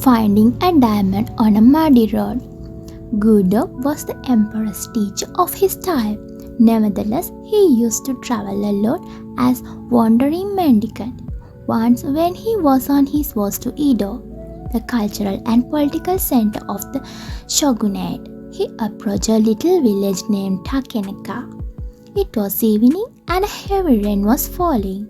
Finding a diamond on a muddy road. Guido was the emperor's teacher of his time. Nevertheless, he used to travel alone as wandering mendicant. Once, when he was on his way to Edo, the cultural and political center of the shogunate, he approached a little village named Takenaka. It was evening and a heavy rain was falling.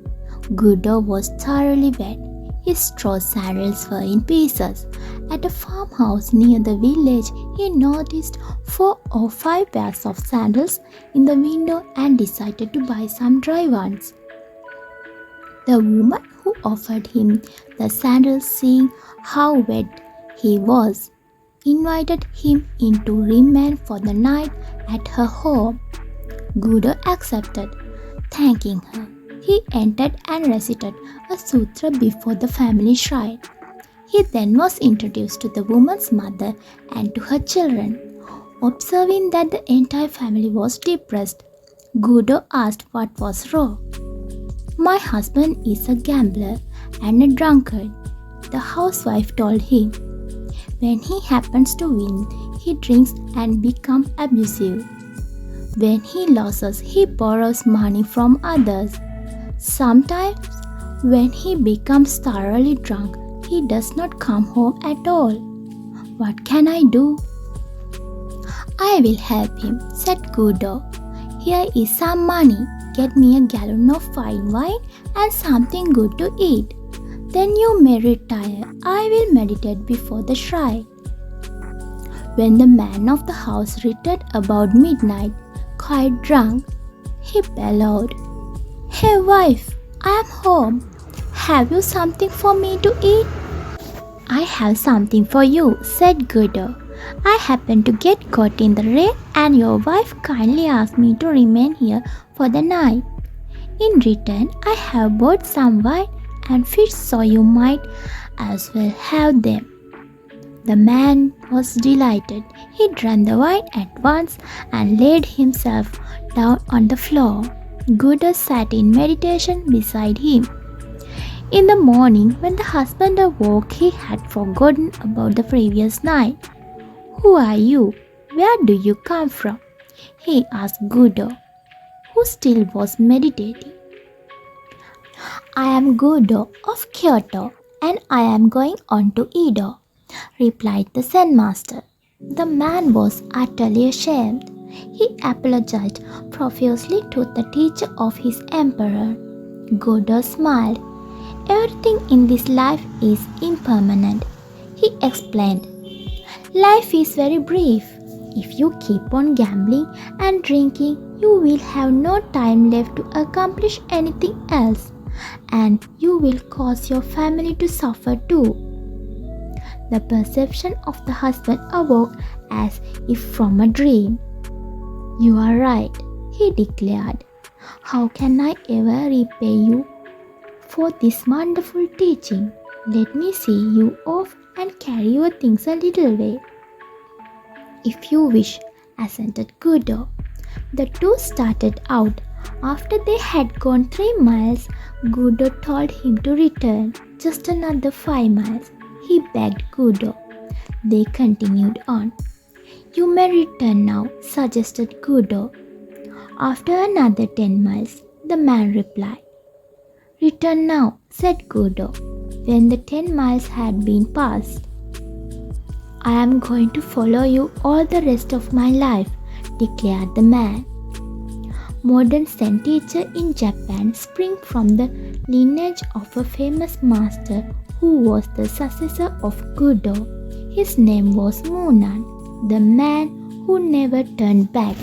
Guido was thoroughly wet. His straw sandals were in pieces. At a farmhouse near the village, he noticed 4 or 5 pairs of sandals in the window and decided to buy some dry ones. The woman who offered him the sandals, seeing how wet he was, invited him in to remain for the night at her home. Guido accepted, thanking her. He entered and recited a sutra before the family shrine. He then was introduced to the woman's mother and to her children. Observing that the entire family was depressed, Guido asked what was wrong. "My husband is a gambler and a drunkard," the housewife told him. "When he happens to win, he drinks and becomes abusive. When he loses, he borrows money from others. Sometimes, when he becomes thoroughly drunk, he does not come home at all. What can I do?" "I will help him," said Guido. "Here is some money. Get me a gallon of fine wine and something good to eat. Then you may retire. I will meditate before the shrine." When the man of the house returned about midnight, quite drunk, he bellowed, "Hey wife, I am home. Have you something for me to eat?" "I have something for you," said Guido. "I happened to get caught in the rain and your wife kindly asked me to remain here for the night. In return, I have bought some wine and fish, so you might as well have them." The man was delighted. He drank the wine at once and laid himself down on the floor. Guido sat in meditation beside him. In the morning, when the husband awoke, he had forgotten about the previous night. "Who are you? Where do you come from?" he asked Guido, who still was meditating. "I am Guido of Kyoto, and I am going on to Edo," replied the Zen master. The man was utterly ashamed. He apologized profusely to the teacher of his emperor. Guido smiled. "Everything in this life is impermanent," he explained. "Life is very brief. If you keep on gambling and drinking, you will have no time left to accomplish anything else, and you will cause your family to suffer too." The perception of the husband awoke as if from a dream. "You are right," he declared. "How can I ever repay you for this wonderful teaching? Let me see you off and carry your things a little way." "If you wish," assented Guido. The two started out. After they had gone 3 miles, Guido told him to return just another 5 miles. He begged Guido. They continued on. "You may return now," suggested Guido. After another 10 miles, the man replied. "Return now," said Guido, when the 10 miles had been passed. "I am going to follow you all the rest of my life," declared the man. Modern Zen teacher in Japan spring from the lineage of a famous master who was the successor of Guido. His name was Munan, the man who never turned back.